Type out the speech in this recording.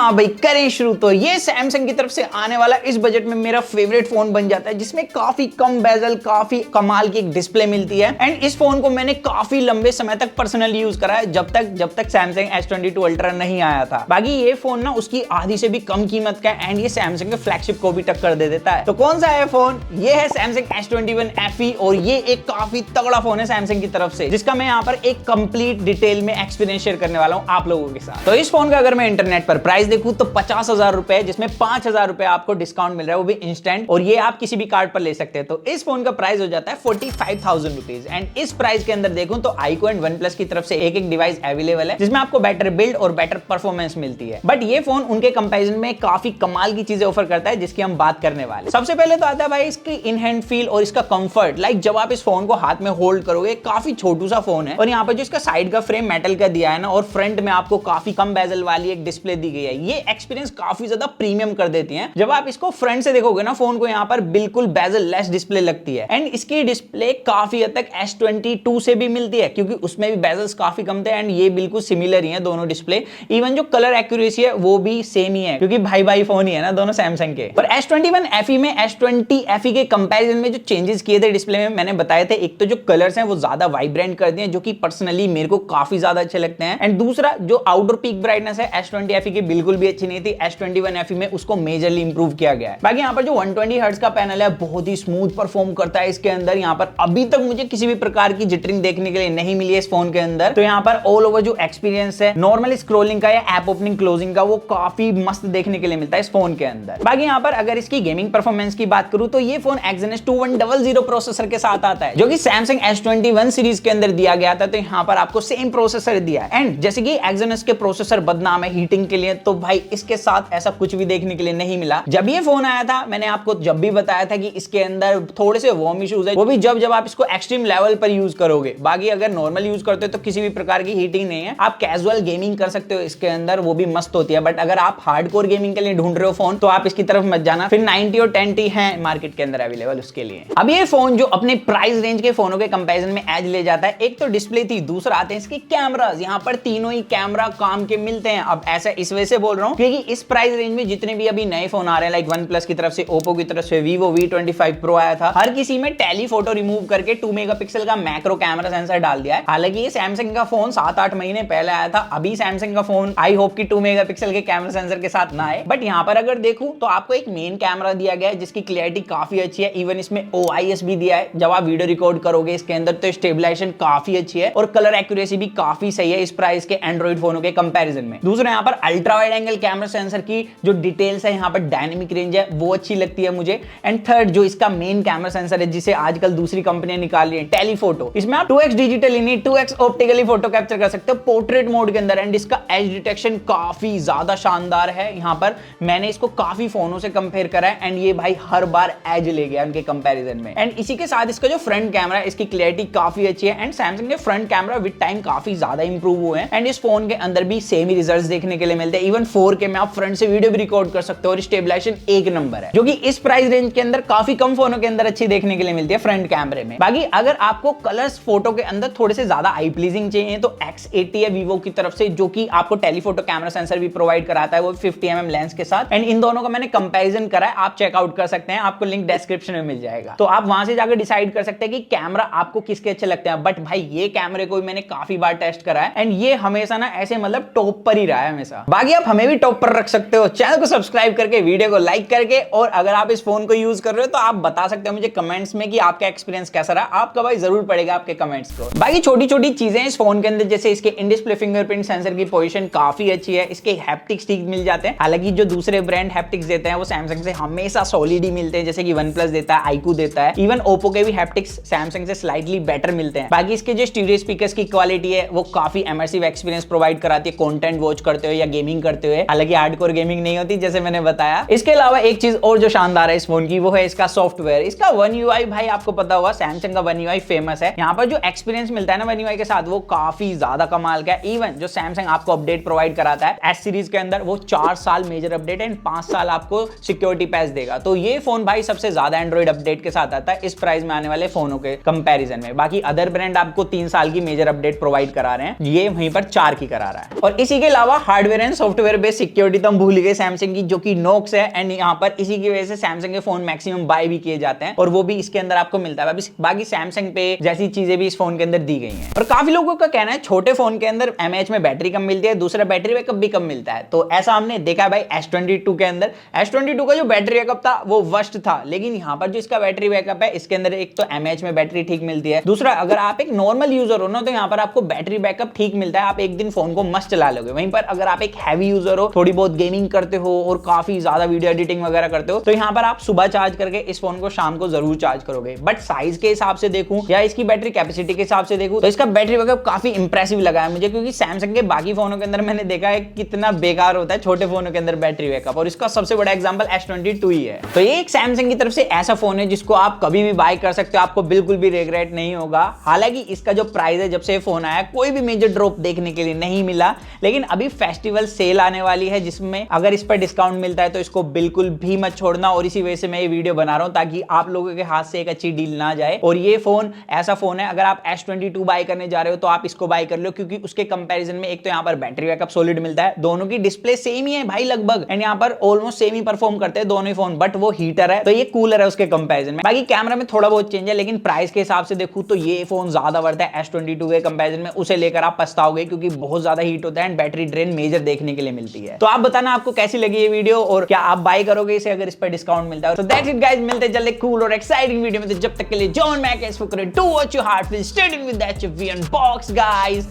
हाँ भाई करें शुरू। तो ये सैमसंग की तरफ से आने वाला इस बजट में मेरा फेवरेट फोन बन जाता है, जिसमें काफी कम बेजल, काफी कमाल की एक डिस्प्ले मिलती है। एंड इस फोन को मैंने काफी लंबे समय तक पर्सनली यूज करा है, जब तक सैमसंग S22 अल्ट्रा नहीं आया था। बाकी ये फोन ना उसकी आधी से भी कम कीमत का है एंड ये सैमसंग के फ्लैगशिप को भी टक्कर दे देता है। तो कौन सा है फोन? ये है सैमसंग S21 FE और ये एक काफी तगड़ा फोन है सैमसंग की तरफ से, जिसका मैं यहाँ पर एक कंप्लीट डिटेल में एक्सपीरियंस शेयर करने वाला हूँ आप लोगों के साथ। तो इस फोन का अगर मैं इंटरनेट पर प्राइस देखूं तो 50,000 रुपए, जिसमें 5,000 रुपए आपको डिस्काउंट मिल रहा है, वो भी इंस्टेंट, और ये आप किसी भी कार्ड पर ले सकते हैं। तो इस फोन का प्राइस हो जाता है 45,000 रुपीज। एंड इस प्राइस के अंदर देखूं तो iQOO एंड OnePlus की तरफ से एक डिवाइस अवेलेबल है, जिसमें आपको बेटर बिल्ड और बेटर परफॉर्मेंस मिलती है। बट ये फोन उनके कंपैरिजन में काफी कमाल की चीजें ऑफर करता है, जिसकी हम बात करने वाले। सबसे पहले तो आता है भाई इसकी इन हैंड फील और इसका कंफर्ट। लाइक जब आप इस फोन को हाथ में होल्ड करोगे, काफी छोटू सा फोन है, और यहाँ पर जो इसका साइड का फ्रेम मेटल का दिया है ना, और फ्रंट में आपको काफी कम बेजल वाली एक डिस्प्ले दी गई है, ये एक्सपीरियंस काफी ज्यादा प्रीमियम कर देती है। जब आप इसको फ्रंट से देखोगे ना फोन को, यहाँ पर बिल्कुल बेजल लेस डिस्प्ले लगती है। एंड इसकी डिस्प्ले काफी हद तक S22 से भी मिलती है, क्योंकि उसमें भी बेजल्स काफी कम थे एंड ये बिल्कुल सिमिलर ही है दोनों डिस्प्ले। इवन जो कलर एक्यूरेसी है वो भी सेम ही है, क्योंकि भाई भाई फोन ही है ना दोनों सैमसंग के। पर S21 FE में S20 FE के कंपैरिजन में जो चेंजेस किए थे डिस्प्ले में, मैंने बताए थे, एक तो जो कलर्स हैं वो ज्यादा वाइब्रेंट कर दिए, जो कि पर्सनली मेरे को काफी ज्यादा अच्छे लगते हैं। एंड दूसरा जो आउटडोर पीक ब्राइटनेस है S20 FE की बिल्कुल भी अच्छी नहीं थी, S21 FE में उसको मेजरली इंप्रूव किया गया है। बाकी यहाँ पर जो 120 हर्ट्ज का पैनल है बहुत ही स्मूथ परफॉर्म करता है इसके अंदर। यहाँ पर अभी तक मुझे किसी भी प्रकार की जिटरिंग देखने के लिए नहीं मिली है इस फोन के अंदर। तो यहाँ पर ऑल ओवर जो एक्सपीरियंस है नॉर्मल स्क्रॉलिंग का या ऐप ओपनिंग क्लोजिंग का, वो काफी मस्त देखने के लिए मिलता है इस फोन के अंदर। बाकी यहाँ पर अगर इसकी गेमिंग परफॉर्मेंस की बात करूं तो ये फोन Exynos 2100 प्रोसेसर के साथ आता है, जो कि Samsung S21 सीरीज के अंदर दिया गया था। तो यहाँ पर आपको सेम प्रोसेसर दिया है। एंड जैसे कि Exynos के प्रोसेसर बदनाम है हीटिंग के लिए, तो भाई इसके साथ ऐसा कुछ भी देखने के लिए नहीं मिला। जब ये फोन आया था मैंने आपको जब भी बताया था कि इसके अंदर थोड़े से वार्म इश्यूज है, वो भी जब आप इसको एक्सट्रीम लेवल पर यूज करोगे। बाकी अगर नॉर्मल यूज करते हो तो किसी भी प्रकार की हीटिंग नहीं है, आप कैजुअल गेमिंग कर सकते हो इसके अंदर, वो भी मस्त होती है। बट अगर आप हार्डकोर गेमिंग के लिए ढूंढ रहे हो फोन, तो आप इसकी तरफ मत जाना। फिर 90 और 10T है मार्केट के अंदर अवेलेबल उसके लिए। अब ये फोन जो अपने प्राइस रेंज के फोनों के कंपैरिजन में एज ले जाता है, एक तो डिस्प्ले थी, दूसरा आते हैं इसके कैमरास। यहाँ पर तीनों ही कैमरा काम के मिलते हैं। अब ऐसा इस वजह से बोल रहा हूँ क्योंकि इस प्राइस रेंज में जितने भी अभी नए फोन आ रहे हैं, लाइक OnePlus की तरफ से, Oppo की तरफ से Vivo V25 Pro आया था, हर किसी में टेलीफोटो रिमूव करके 2 मेगापिक्सल का मैक्रो कैमरा सेंसर डाल दिया है। हालांकि ये सैमसंग का फोन 7-8 महीने पहले आया था, अभी सैमसंग का फोन आई होप कि 2 मेगापिक्सल के कैमरा सेंसर के साथ ना आए। बट यहाँ पर अगर देखूं तो आपको एक मेन कैमरा दिया गया है जिसकी क्लैरिटी काफी अच्छी है। इवन इसमें OIS भी दिया है, जब आप वीडियो रिकॉर्ड करोगे इसके अंदर तो स्टेबलाइजेशन काफी अच्छी है और कलर एक्यूरेसी भी काफी सही है इस प्राइस के एंड्रॉइड फोनों के कंपैरिजन में। दूसरा यहाँ पर ultra wide angle camera sensor की जो डिटेल्स है, यहाँ पर डायनेमिक रेंज है, वो अच्छी लगती है मुझे। एंड थर्ड जो इसका मेन कैमरा सेंसर है, जिसे आजकल दूसरी कंपनियां निकाल रही है, टेलीफोटो, इसमें आप 2x डिजिटली नहीं 2x ऑप्टिकली फोटो कैप्चर कर सकते हो पोर्ट्रेट मोड के अंदर। एंड इसका एज डिटेक्शन काफी ज्यादा शानदार है। यहाँ पर मैंने इसको काफी फोनों से कंपेयर करा है एंड ये भाई हर बार एज ले गया उनके कंपैरिजन में। एंड इसी के साथ इसका जो फ्रंट कैमरा है, इसकी क्लैरिटी काफी अच्छी है। एंड सैमसंग के फ्रंट कैमरा विद टाइम काफी ज्यादा इंप्रूव हुए हैं एंड इस फोन के अंदर भी सेम ही रिजल्ट्स देखने के लिए मिलते हैं। इवन 4K में आप फ्रंट से वीडियो भी रिकॉर्ड कर सकते हो और स्टेबलाइजेशन एक नंबर है, जो कि इस प्राइस रेंज के अंदर काफी कम फोनों के अंदर अच्छी देखने के लिए मिलती है फ्रंट कैमरे में। बाकी अगर आपको कलर्स फोटो के अंदर थोड़े से ज्यादा आई प्लीजिंग चाहिए तो X80 है वीवो की तरफ से, जो कि आपको टेलीफोटो कैमरा सेंसर भी प्रोवाइड कराता है, वो 50mm लेंस के साथ। एंड इन दोनों का मैंने कंपैरिजन करा है, आप चेकआउट कर सकते हैं, आपको लिंक डिस्क्रिप्शन में मिल जाएगा, तो आप वहां से जाकर डिसाइड कर सकते हैं कि कैमरा आपको किसके अच्छे लगते हैं। बट भाई ये कैमरे को मैंने काफी बार टेस्ट करा है एंड ये हमेशा ना ऐसे मतलब टॉप पर ही रहा है हमेशा। बाकी आप हमें भी टॉप पर रख सकते हो चैनल को सब्सक्राइब करके, वीडियो को लाइक करके, और अगर आप इस फोन को यूज कर रहे हो तो आप बता सकते हो मुझे कमेंट्स में कि आपका एक्सपीरियंस कैसा रहा। आपका भाई जरूर पड़ेगा आपके कमेंट्स को। बाकी छोटी छोटी चीजें इस फोन के अंदर, जैसे इसके इन डिस्प्ले फिंगरप्रिंट सेंसर की पोजीशन काफी अच्छी है, इसके हैप्टिक स्टिक मिल जाते हैं। हालांकि जो दूसरे ब्रांड हैप्टिक्स देते हैं वो सैमसंग से हमेशा सॉलिड ही मिलते हैं, जैसे कि OnePlus देता है, iQOO देता है, इवन Oppo के भी हैप्टिक्स सैमसंग से स्लाइटली बेटर मिलते हैं। बाकी इसके जो स्टीरियो स्पीकर्स की क्वालिटी है वो काफी इमर्सिव एक्सपीरियंस प्रोवाइड कराती है कंटेंट वॉच करते हुए या गेमिंग करते हुए। हालांकि हार्डकोर गेमिंग नहीं होती जैसे मैंने बताया। इसके अलावा एक चीज और जो शानदार है इस फोन की, वो है इसका सॉफ्टवेयर। इसका One UI भाई आपको पता होगा सैमसंग का One UI फेमस है। यहाँ पर जो एक्सपीरियंस मिलता है ना One UI के साथ, वो काफी ज्यादा कमाल का है। इवन जो सैमसंग आपको अपडेट प्रोवाइड कराता है S सीरीज के अंदर, वो 4 साल मेजर अपडेट एंड 5 साल आपको सिक्योरिटी पैच देगा। तो ये फोन भाई सबसे ज्यादा एंड्रॉइड अपडेट के साथ आता है इस प्राइस में आने वाले फोनों के कंपैरिजन में। बाकी अदर ब्रांड आपको 3 साल की मेजर अपडेट प्रोवाइड करा रहे हैं, ये वहीं पर 4 की करा रहा है। और इसी के अलावा hardware and software based security तो हम भूल गए सैमसंग की, जो कि नोक्स है। एंड यहाँ पर इसी की वजह से सैमसंग के फोन मैक्सिमम बाय भी किए जाते हैं और वो भी इसके अंदर आपको मिलता है। बाकी सैमसंग पे जैसी चीजें भी इस फोन के अंदर दी गई हैं। और काफी लोगों का कहना है छोटे फोन के अंदर एमएएच में बैटरी कम मिलती है, दूसरा बैटरी बैकअप भी कम मिलता है। तो ऐसा हमने देखा है भाई S22 के अंदर। S22 का जो बैटरी बैकअप था वो वर्स्ट था, लेकिन यहाँ पर जो इसका बैटरी बैकअप है इसके अंदर एक तो एमएएच में बैटरी ठीक मिलती है, दूसरा अगर आप एक नॉर्मल यूजर हो ना तो यहाँ पर आपको बैटरी बैकअप ठीक मिलता है, आप एक दिन फोन को मस्त चला लोगे। वहीं पर अगर आप एक हैवी यूजर हो, थोड़ी बहुत गेमिंग करते हो और काफी ज्यादा वीडियो एडिटिंग वगैरह करते हो, तो यहाँ पर आप सुबह चार्ज करके इस फोन को शाम को जरूर चार्ज करोगे। बट साइज के हिसाब से देखूं या इसकी बैटरी कैपेसिटी के हिसाब से देखूं तो इसका बैटरी बैकअप काफी इंप्रेसिव लगा है मुझे, क्योंकि सैमसंग के बाकी फोनों के अंदर मैंने देखा है कितना बेकार होता है छोटे फोनों के अंदर बैटरी बैकअप, और इसका सबसे बड़ा एग्जांपल S22 ही है। तो ये एक सैमसंग की तरफ से ऐसा फोन है जिसको आप कभी भी बाय कर सकते हो, आपको बिल्कुल भी रिग्रेट नहीं होगा। हालांकि इसका जो प्राइस है जब से फोन आया कोई भी मेजर ड्रॉप देखने के लिए नहीं मिला, लेकिन अभी फेस्टिवल सेल आने वाली है जिसमें अगर इस पर डिस्काउंट मिलता है तो इसको बिल्कुल भी मत छोड़ना। और इसी वजह से मैं ये वीडियो बना रहा हूं ताकि आप लोगों के हाथ से एक अच्छी डील ना जाए। और ये फोन ऐसा फोन है अगर आप S22 बाय करने जा रहे हो तो आप इसको बाय कर लो, क्योंकि उसके कंपैरिजन में एक तो यहाँ पर बैटरी बैकअप सॉलिड मिलता है, दोनों की डिस्प्ले सेम ही है भाई लगभग, एंड यहाँ पर ऑलमोस्ट सेम ही परफॉर्म करते हैं दोनों ही फोन, बट वो हीटर है तो ये कूलर है उसके कंपैरिजन में। बाकी कैमरा में थोड़ा बहुत चेंज है, लेकिन प्राइस के हिसाब से देखूं तो ये फोन ज्यादा वर्थ है S22 के कंपैरिजन में। उसे लेकर आप पछताओगे क्योंकि बहुत ज्यादा हीट होता है एंड बैटरी ड्रेन मेजर देखने के लिए मिलती है। तो आप बताना आपको कैसी लगी ये वीडियो और क्या आप बाय करोगे इसे अगर इस पर डिस्काउंट मिलता है। तो दैट्स इट गाइस, मिलते हैं जल्दी कूल और एक्साइटिंग वीडियो में। तो जब तक के लिए John Mac do what your heart will stay in with that we unbox guys.